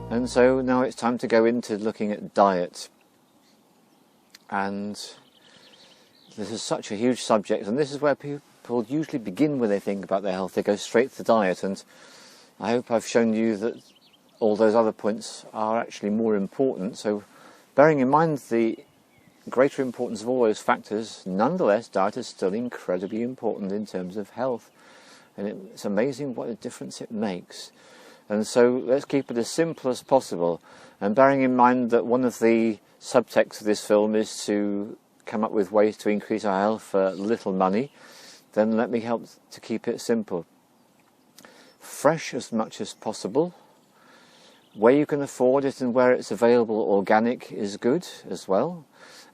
And so now it's time to go into looking at diet. And this is such a huge subject, and this is where people usually begin when they think about their health. They go straight to diet, and I hope I've shown you that all those other points are actually more important. So bearing in mind the greater importance of all those factors, nonetheless diet is still incredibly important in terms of health, and it's amazing what a difference it makes. And so let's keep it as simple as possible, and bearing in mind that one of the subtexts of this film is to come up with ways to increase our health for little money, then let me help to keep it simple. Fresh as much as possible. Where you can afford it and where it's available, organic is good as well.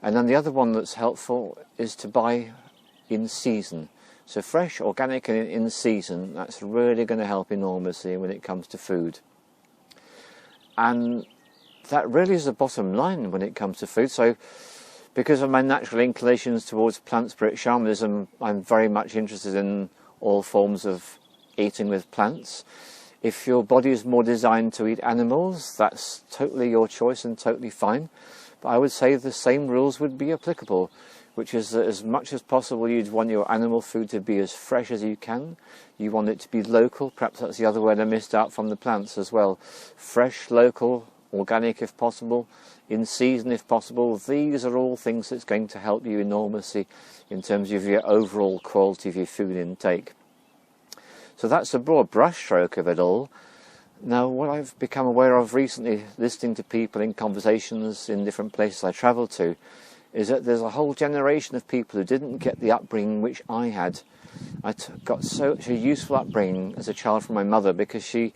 And then the other one that's helpful is to buy in season. So fresh, organic and in season, that's really going to help enormously when it comes to food. And that really is the bottom line when it comes to food. So because of my natural inclinations towards plant spirit shamanism, I'm very much interested in all forms of eating with plants. If your body is more designed to eat animals, that's totally your choice and totally fine. But I would say the same rules would be applicable, which is that as much as possible you'd want your animal food to be as fresh as you can. You want it to be local. Perhaps that's the other word I missed out from the plants as well. Fresh, local, organic if possible, in season if possible. These are all things that's going to help you enormously in terms of your overall quality of your food intake. So that's a broad brushstroke of it all. Now, what I've become aware of recently, listening to people in conversations in different places I travel to, is that there's a whole generation of people who didn't get the upbringing which I had. I got such a useful upbringing as a child from my mother, because she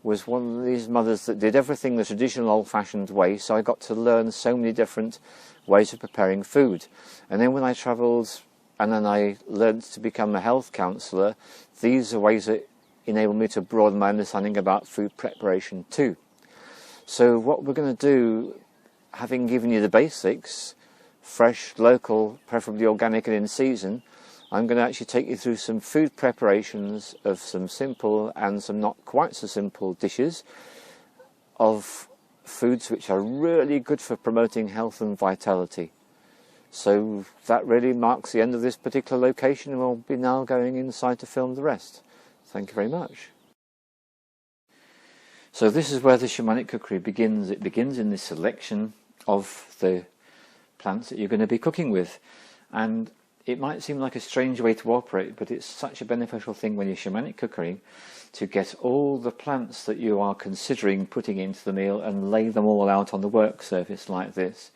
was one of these mothers that did everything the traditional old-fashioned way, so I got to learn so many different ways of preparing food. And then when I travelled and then I learned to become a health counsellor, these are ways that enable me to broaden my understanding about food preparation too. So what we're going to do, having given you the basics, fresh, local, preferably organic and in season, I'm going to actually take you through some food preparations of some simple and some not quite so simple dishes of foods which are really good for promoting health and vitality. So that really marks the end of this particular location, and we'll be now going inside to film the rest. Thank you very much. So this is where the shamanic cookery begins. It begins in the selection of the plants that you're going to be cooking with. And it might seem like a strange way to operate, but it's such a beneficial thing when you're shamanic cookery to get all the plants that you are considering putting into the meal and lay them all out on the work surface like this.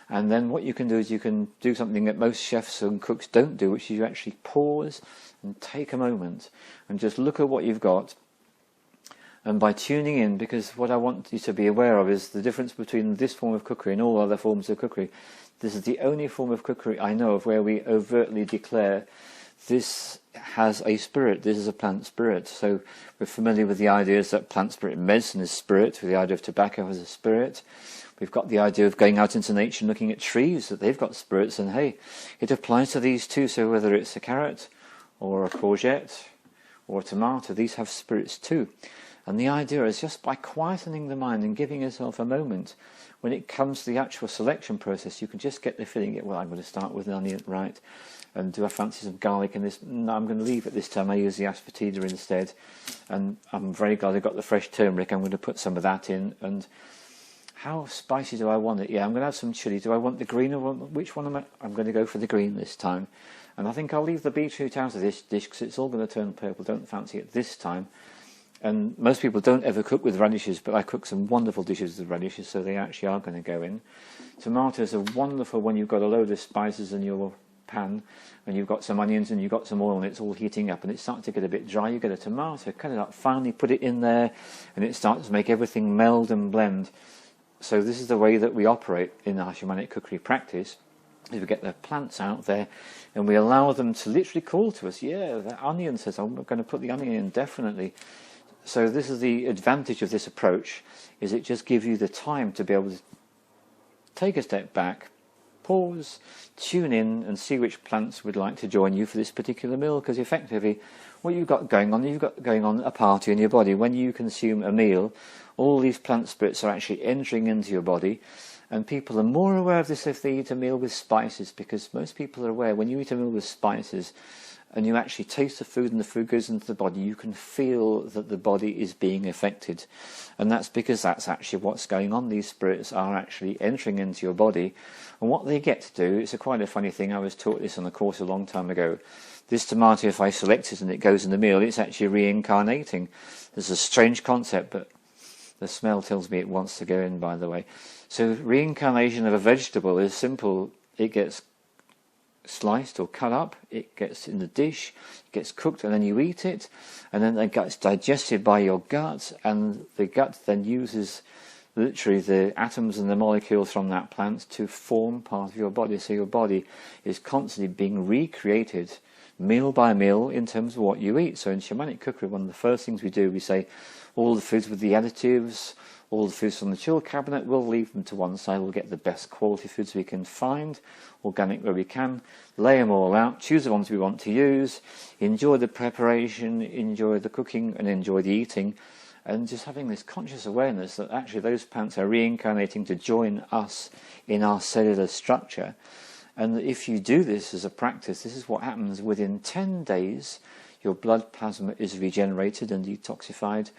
And then what you can do is you can do something that most chefs and cooks don't do, which is you actually pause and take a moment and just look at what you've got. And by tuning in, because what I want you to be aware of is the difference between this form of cookery and all other forms of cookery. This is the only form of cookery I know of where we overtly declare this has a spirit, this is a plant spirit. So we're familiar with the ideas that plant spirit medicine is spirit, with the idea of tobacco as a spirit. We've got the idea of going out into nature and looking at trees, that they've got spirits, and hey, it applies to these too. So whether it's a carrot or a courgette or a tomato, these have spirits too. And the idea is just by quietening the mind and giving yourself a moment, when it comes to the actual selection process, you can just get the feeling, well, I'm going to start with an onion, right, and do I fancy some garlic in this? No, I'm going to leave it this time. I use the asafoetida instead, and I'm very glad I got the fresh turmeric. I'm going to put some of that in. And how spicy do I want it? Yeah, I'm going to have some chilli. Do I want the green or which one am I? I'm going to go for the green this time. And I think I'll leave the beetroot out of this dish because it's all going to turn purple. Don't fancy it this time. And most people don't ever cook with radishes, but I cook some wonderful dishes with radishes, so they actually are going to go in. Tomatoes are wonderful when you've got a load of spices in your pan, and you've got some onions and you've got some oil and it's all heating up and it's starting to get a bit dry. You get a tomato, cut it up finely, put it in there, and it starts to make everything meld and blend. So this is the way that we operate in our shamanic cookery practice. Is we get the plants out there and we allow them to literally call to us. Yeah, that onion says, I'm going to put the onion in, definitely. So this is the advantage of this approach, is it just gives you the time to be able to take a step back, pause, tune in and see which plants would like to join you for this particular meal, because effectively what you've got going on a party in your body. When you consume a meal, all these plant spirits are actually entering into your body, and people are more aware of this if they eat a meal with spices, because most people are aware when you eat a meal with spices and you actually taste the food and the food goes into the body, you can feel that the body is being affected. And that's because that's actually what's going on. These spirits are actually entering into your body, and what they get to do, it's quite a funny thing. I was taught this on a course a long time ago. This tomato, if I select it and it goes in the meal, it's actually reincarnating. It's a strange concept, but the smell tells me it wants to go in, by the way. So reincarnation of a vegetable is simple. It gets sliced or cut up, it gets in the dish, it gets cooked, and then you eat it, and then it gets digested by your gut, and the gut then uses literally the atoms and the molecules from that plant to form part of your body. So your body is constantly being recreated meal by meal in terms of what you eat. So in shamanic cookery, one of the first things we do, we say all the foods with the additives, all the foods from the chill cabinet, we'll leave them to one side. We'll get the best quality foods we can find, organic where we can, lay them all out, choose the ones we want to use, enjoy the preparation, enjoy the cooking, and enjoy the eating, and just having this conscious awareness that actually those plants are reincarnating to join us in our cellular structure. And if you do this as a practice, this is what happens. Within 10 days, your blood plasma is regenerated and detoxified.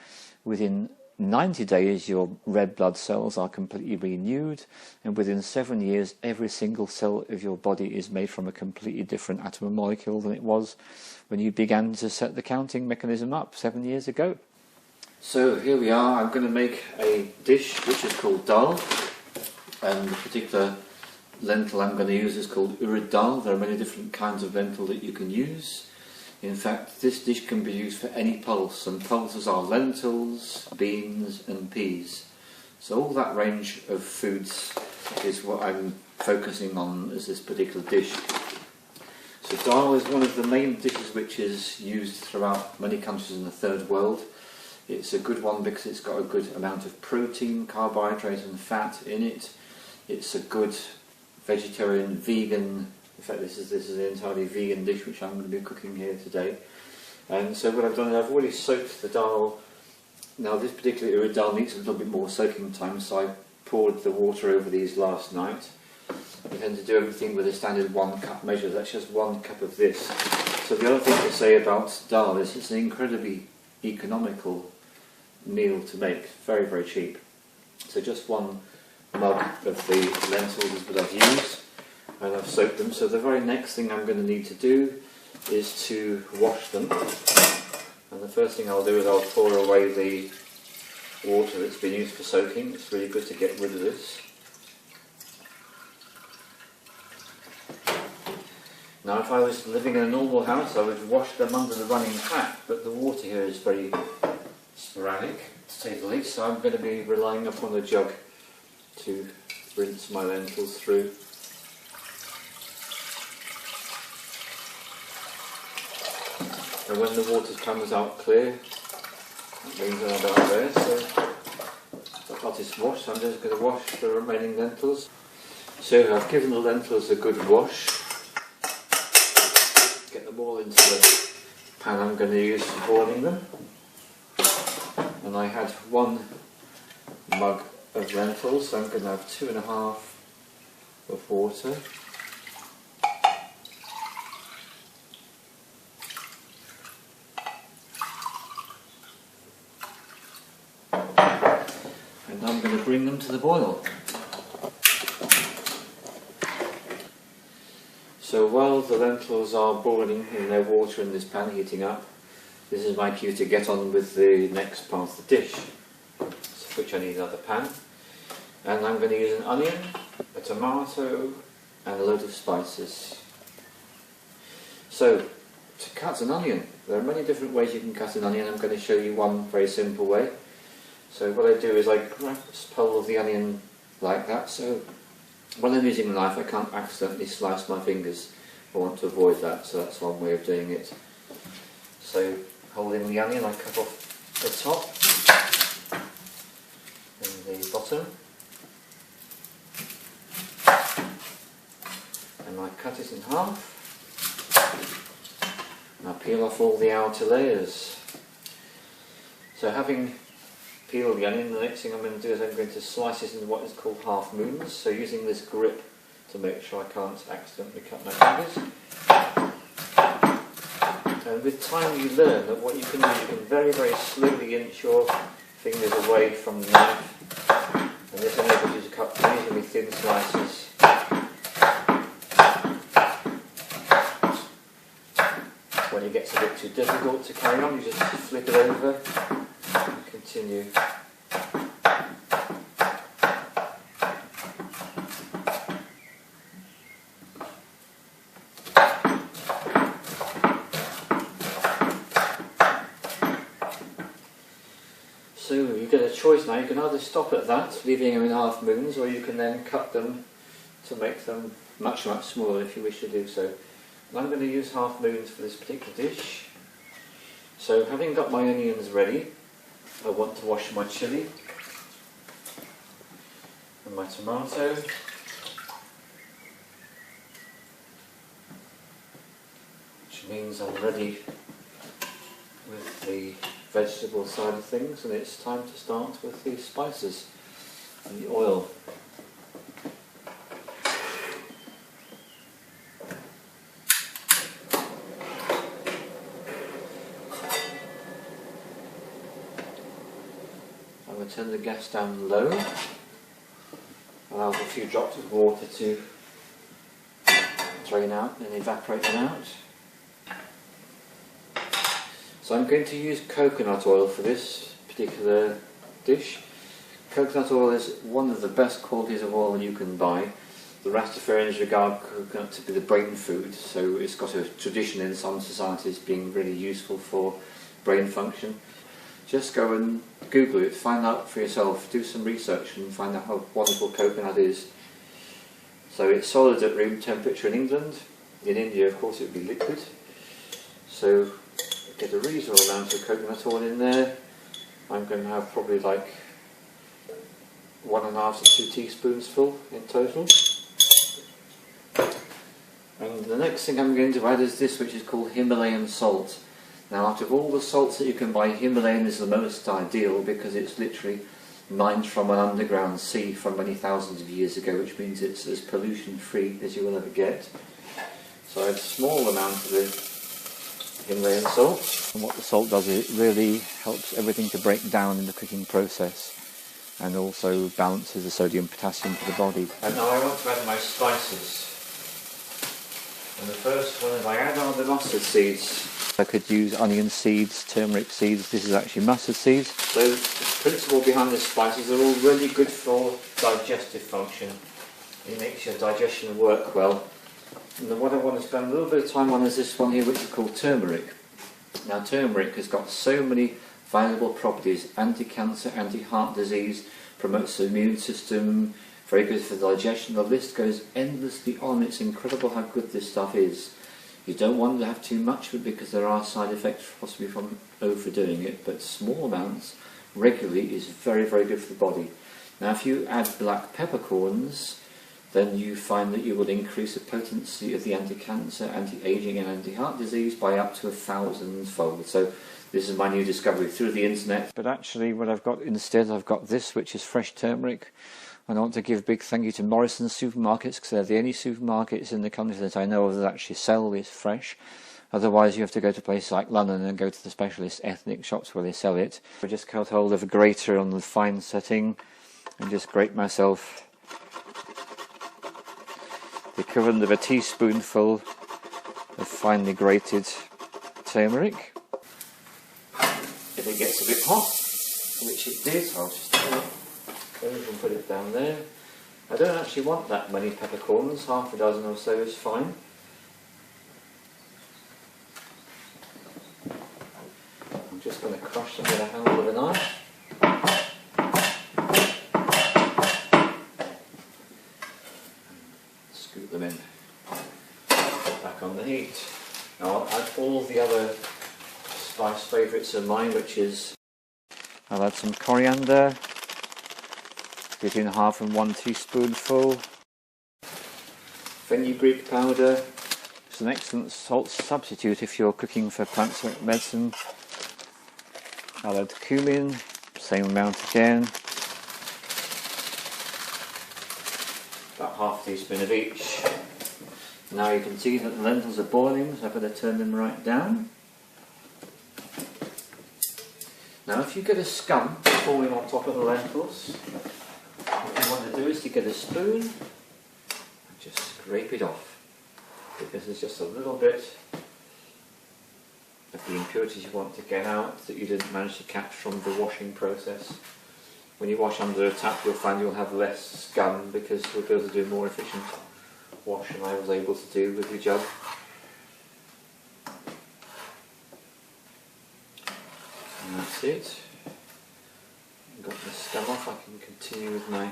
Within 90 days, your red blood cells are completely renewed, and within 7 years, every single cell of your body is made from a completely different atom and molecule than it was when you began to set the counting mechanism up 7 years ago. So here we are. I'm going to make a dish which is called dal, and the particular lentil I'm going to use is called urad dal. There are many different kinds of lentil that you can use. In fact, this dish can be used for any pulse, and pulses are lentils, beans and peas. So all that range of foods is what I'm focusing on as this particular dish. So dal is one of the main dishes which is used throughout many countries in the third world. It's a good one because it's got a good amount of protein, carbohydrate and fat in it. It's a good vegetarian, vegan. In fact, this is an entirely vegan dish which I'm going to be cooking here today. And so what I've done is I've already soaked the dal. Now this particular urad dal needs a little bit more soaking time, so I poured the water over these last night. I tend to do everything with a standard 1 cup measure. That's just 1 cup of this. So the other thing to say about dal is it's an incredibly economical meal to make. Very, very cheap. So just 1 mug of the lentils is what I've used, and I've soaked them. So the very next thing I'm going to need to do is to wash them, and the first thing I'll do is I'll pour away the water that's been used for soaking. It's really good to get rid of this. Now if I was living in a normal house I would wash them under the running tap, but the water here is very sporadic to say the least, so I'm going to be relying upon a jug to rinse my lentils through. And when the water comes out clear, that means they're about there, so the pot is washed. So I'm just going to wash the remaining lentils. So I've given the lentils a good wash. Get them all into the pan I'm going to use for boiling them. And I had 1 mug of lentils, so I'm going to have 2.5 of water. And I'm going to bring them to the boil. So while the lentils are boiling in their water in this pan, heating up, this is my cue to get on with the next part of the dish, for which I need another pan. And I'm going to use an onion, a tomato and a load of spices. So, to cut an onion, there are many different ways you can cut an onion. I'm going to show you one very simple way. So what I do is I grab the pole of the onion like that, so when I'm using a knife I can't accidentally slice my fingers. I want to avoid that, so that's one way of doing it. So holding the onion I cut off the top and the bottom. this in half. Now peel off all the outer layers. So having peeled the onion, the next thing I'm going to do is I'm going to slice this into what is called half moons. So using this grip to make sure I can't accidentally cut my fingers. And with time you learn that what you can do, you can very, very slowly inch your fingers away from the knife. And this enables you to cut reasonably thin slices. When it gets a bit too difficult to carry on, you just flip it over and continue. So you get a choice now. You can either stop at that, leaving them in half moons, or you can then cut them to make them much, much smaller if you wish to do so. And I'm going to use half moons for this particular dish. So having got my onions ready, I want to wash my chilli and my tomato. Which means I'm ready with the vegetable side of things, and it's time to start with the spices and the oil. I'm going to turn the gas down low, allow a few drops of water to drain out and evaporate them out. So I'm going to use coconut oil for this particular dish. Coconut oil is one of the best qualities of oil you can buy. The Rastafarians regard coconut to be the brain food, so it's got a tradition in some societies being really useful for brain function. Just go and Google it, find out for yourself, do some research and find out how wonderful coconut is. So it's solid at room temperature in England. In India, of course, it would be liquid. So get a reasonable amount of coconut oil in there. I'm going to have probably like 1.5 to 2 teaspoons full in total. And the next thing I'm going to add is this, which is called Himalayan salt. Now, out of all the salts that you can buy, Himalayan is the most ideal because it's literally mined from an underground sea from many thousands of years ago, which means it's as pollution free as you will ever get. So I add a small amount of the Himalayan salt, and what the salt does is it really helps everything to break down in the cooking process and also balances the sodium potassium for the body. And now I want to add my spices, and the first one I add are the mustard seeds. I could use onion seeds, turmeric seeds. This is actually mustard seeds. So the principle behind the spices are all really good for digestive function. It makes your digestion work well. And what I want to spend a little bit of time on is this one here, which is called turmeric. Now, turmeric has got so many valuable properties: anti-cancer, anti-heart disease, promotes the immune system, very good for digestion. The list goes endlessly on. It's incredible how good this stuff is. You don't want to have too much of it because there are side effects possibly from overdoing it, but small amounts regularly is very, very good for the body. Now, if you add black peppercorns, then you find that you will increase the potency of the anti-cancer, anti-aging and anti-heart disease by up to 1,000-fold. So this is my new discovery through the internet. But actually what I've got instead, I've got this, which is fresh turmeric. And I want to give a big thank you to Morrison's supermarkets, because they're the only supermarkets in the country that I know of that actually sell this fresh. Otherwise you have to go to places like London and go to the specialist ethnic shops where they sell it. I just cut hold of a grater on the fine setting and just grate myself the equivalent of a teaspoonful of finely grated turmeric. If it gets a bit hot, which it did, I'll just go and put it down there. I don't actually want that many peppercorns, half a dozen or so is fine. I'm just going to crush them with a handle of a knife. Scoop them in. Back on the heat. Now I'll add all the other spice favourites of mine, which is, I'll add some coriander, between 1/2 and 1 teaspoonful, fenugreek powder, It's an excellent salt substitute if you're cooking for plants like medicine. I'll add cumin, same amount again. About half a teaspoon of each. Now you can see that the lentils are boiling, so I better turn them right down. Now if you get a scum falling on top of the lentils, what you want to do is to get a spoon and just scrape it off, because there's just a little bit of the impurities you want to get out that you didn't manage to catch from the washing process. When you wash under a tap, you'll find you'll have less scum because you'll be able to do more efficient wash than I was able to do with the jug. And that's it. I've got the scum off. I can continue with my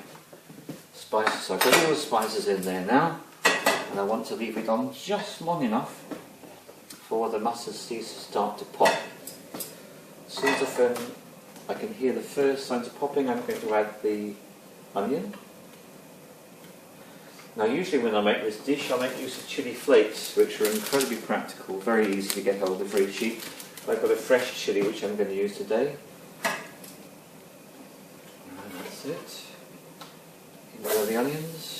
spices. So I've got all the spices in there now, and I want to leave it on just long enough for the mustard seeds to start to pop. As soon as I can hear the first signs of popping, I'm going to add the onion. Now usually when I make this dish, I make use of chilli flakes, which are incredibly practical, very easy to get hold of, very cheap. I've got a fresh chilli which I'm going to use today. And that's it. In go the onions.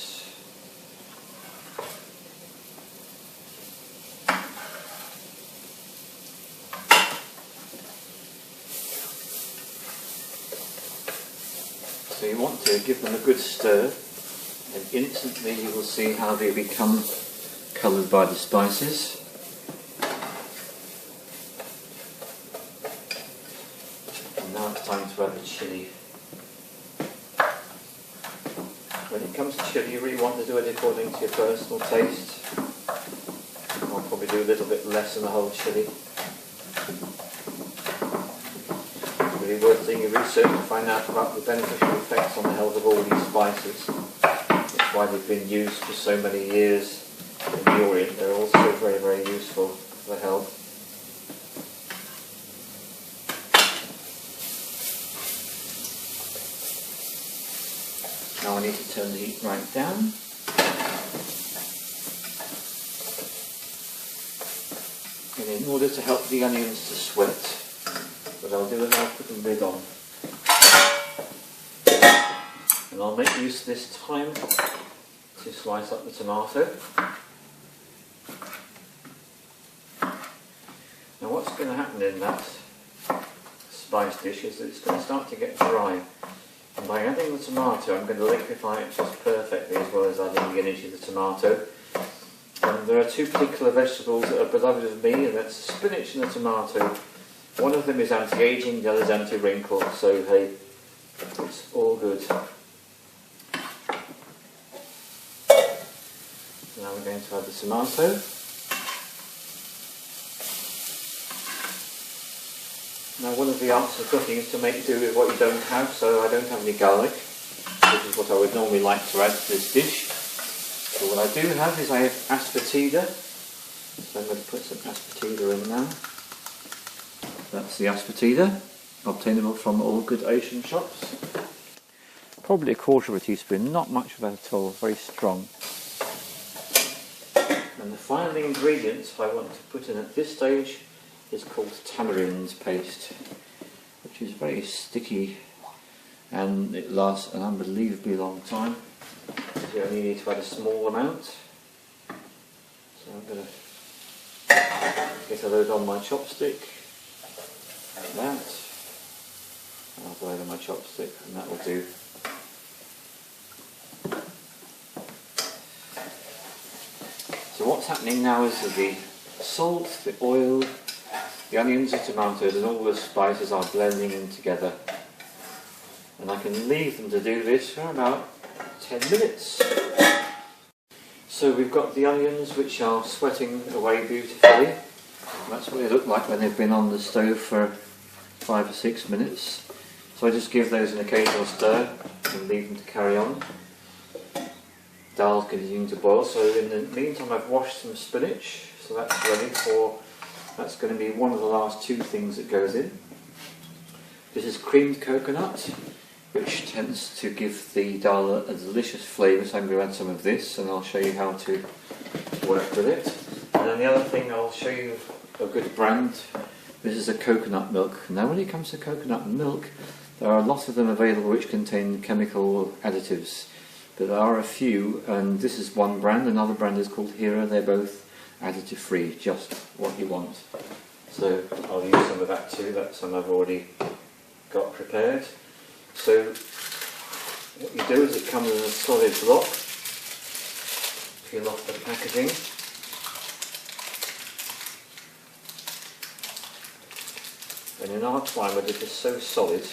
So you want to give them a good stir, and instantly you will see how they become coloured by the spices. And now it's time to add the chilli. When it comes to chilli, you really want to do it according to your personal taste. I'll probably do a little bit less than the whole chilli. Really worth doing your research to find out about the beneficial effects on the health of all these spices. That's why they've been used for so many years in the Orient. They're also very, very useful for health. Now I need to turn the heat right down. And in order to help the onions to sweat, what I'll do is I'll put the lid on. And I'll make use of this time to slice up the tomato. Now what's going to happen in that spice dish is that it's going to start to get dry. And by adding the tomato, I'm going to liquefy it just perfectly, as well as adding the energy of the tomato. And there are two particular vegetables that are beloved of me, and that's the spinach and the tomato. One of them is anti-aging, the other is anti-wrinkle, so hey, it's all good. Now we're going to add the tomato. Now one of the arts of cooking is to make do with what you don't have, so I don't have any garlic, which is what I would normally like to add to this dish. So what I do have is I have asafoetida, so I'm going to put some asafoetida in now. That's the asafoetida, obtainable from all good Asian shops. Probably a quarter of a teaspoon, not much of that at all, very strong. And the final ingredient I want to put in at this stage is called Tamarind Paste, which is very sticky and it lasts an unbelievably long time. You only need to add a small amount. So I'm going to get a load on my chopstick, like that. I'll have a load on my chopstick, and that will do. So what's happening now is that the salt, the oil, the onions, the tomatoes and all the spices are blending in together. And I can leave them to do this for about 10 minutes. So we've got the onions which are sweating away beautifully. That's what they look like when they've been on the stove for 5 or 6 minutes. So I just give those an occasional stir and leave them to carry on. Dal's continuing to boil, so in the meantime I've washed some spinach, so that's ready for, that's going to be one of the last two things that goes in. This is creamed coconut, which tends to give the dal a delicious flavour, so I'm going to add some of this and I'll show you how to work with it. And And then the other thing, I'll show you a good brand. This is a coconut milk. Now when it comes to coconut milk, there are lots of them available which contain chemical additives, but there are a few, and this is one brand. Another brand is called Hera. They're both additive free, just what you want. So I'll use some of that too. That's some I've already got prepared. So what you do is it comes in a solid block. Peel off the packaging. And in our climate it is so solid,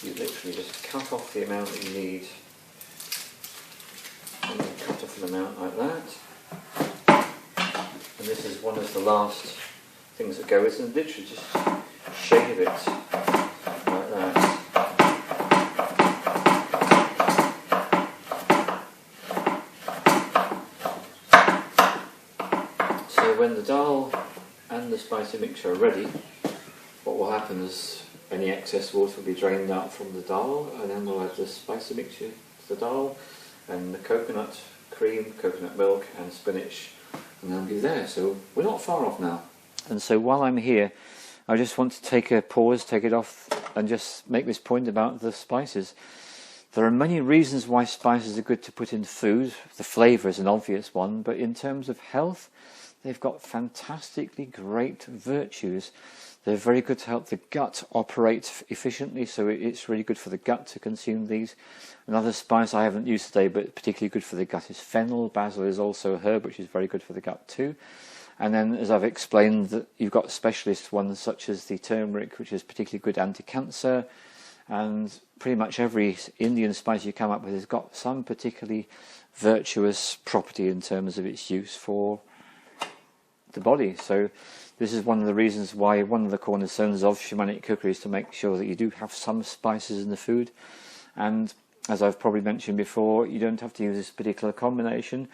you literally just cut off the amount that you need. And then cut off an amount like that. And this is one of the last things that go, and literally just shave it like that. So when the dal and the spicy mixture are ready, what will happen is any excess water will be drained out from the dal, and then we'll add the spicy mixture to the dal and the coconut cream, coconut milk and spinach, and they'll be there. So we're not far off now. And so while I'm here, I just want to take a pause, take it off, and just make this point about the spices. There are many reasons why spices are good to put in food. The flavour is an obvious one, but in terms of health, they've got fantastically great virtues. They're very good to help the gut operate efficiently, so it's really good for the gut to consume these. Another spice I haven't used today, but particularly good for the gut, is fennel. Basil is also a herb which is very good for the gut too. And then, as I've explained, that you've got specialist ones such as the turmeric, which is particularly good anti-cancer. And pretty much every Indian spice you come up with has got some particularly virtuous property in terms of its use for the body. So this is one of the reasons why one of the cornerstones of shamanic cookery is to make sure that you do have some spices in the food. And as I've probably mentioned before, you don't have to use this particular combination.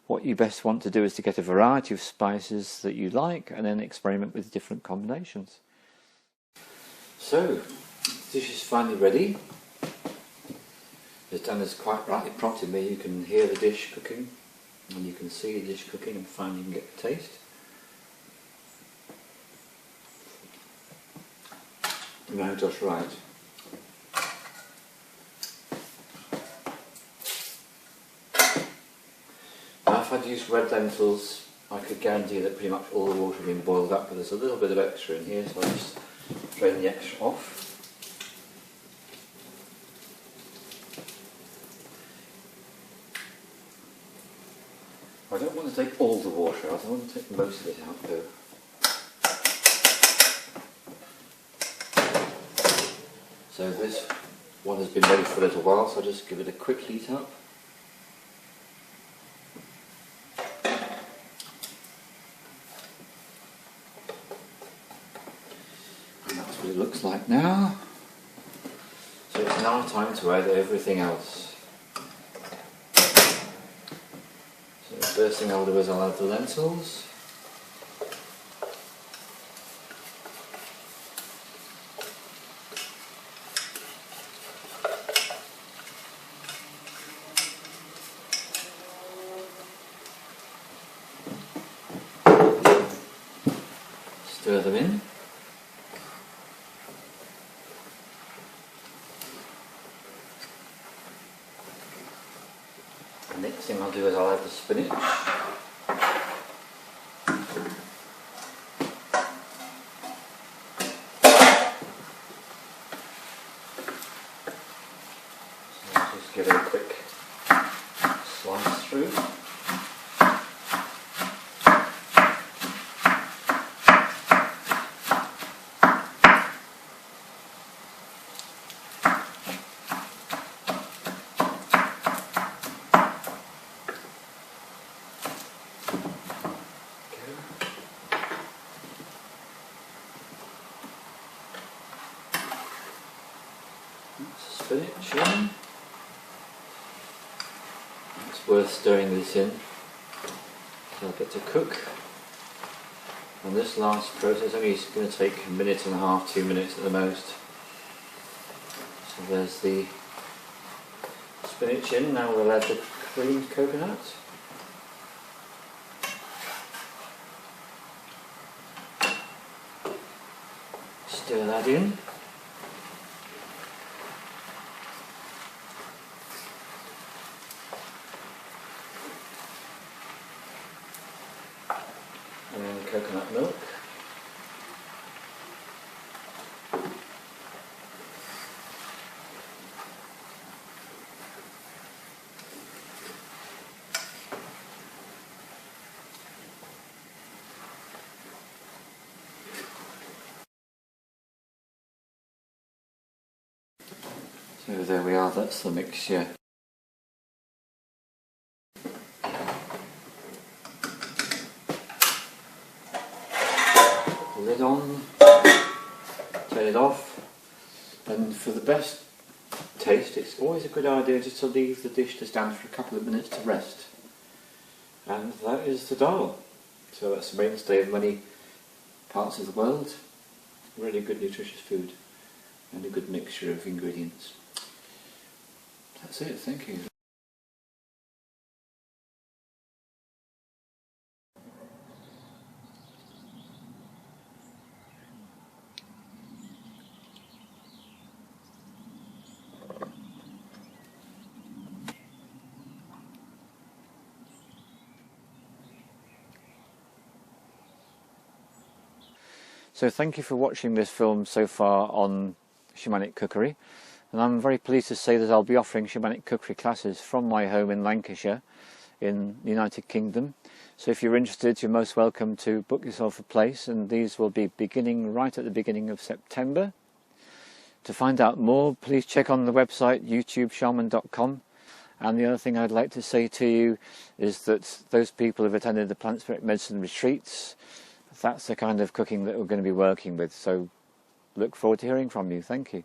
What you best want to do is to get a variety of spices that you like and then experiment with different combinations. So, the dish is finally ready. As Dan has quite rightly prompted me, you can hear the dish cooking and you can see the dish cooking and finally you can get the taste. No, just right. Now, if I'd used red lentils, I could guarantee that pretty much all the water had been boiled up, but there's a little bit of extra in here, so I'll just drain the extra off. I don't want to take all the water out, I want to take most of it out though. So this one has been ready for a little while, so I'll just give it a quick heat up. And that's what it looks like now. So it's now time to add everything else. So the first thing I'll do is I'll add the lentils. Stir them in. The next thing I'll do is I'll add the spinach. So I'll just give it a quick slice through. Spinach in. It's worth stirring this in so I'll get to cook. And this last process only is going to take a minute and a half, 2 minutes at the most. So there's the spinach in. Now we'll add the creamed coconut. Stir that in. And then coconut milk. So there we are, that's the mixture. Put the lid on, turn it off, and for the best taste it's always a good idea just to leave the dish to stand for a couple of minutes to rest. And that is the dal. So that's the mainstay of many parts of the world. Really good nutritious food and a good mixture of ingredients. That's it, thank you. So thank you for watching this film so far on shamanic cookery, and I'm very pleased to say that I'll be offering shamanic cookery classes from my home in Lancashire in the United Kingdom. So if you're interested, you're most welcome to book yourself a place, and these will be beginning right at the beginning of September. To find out more, please check on the website youtubeshaman.com. And the other thing I'd like to say to you is that those people who've attended the plant spirit medicine retreats, that's the kind of cooking that we're going to be working with. So look forward to hearing from you. Thank you.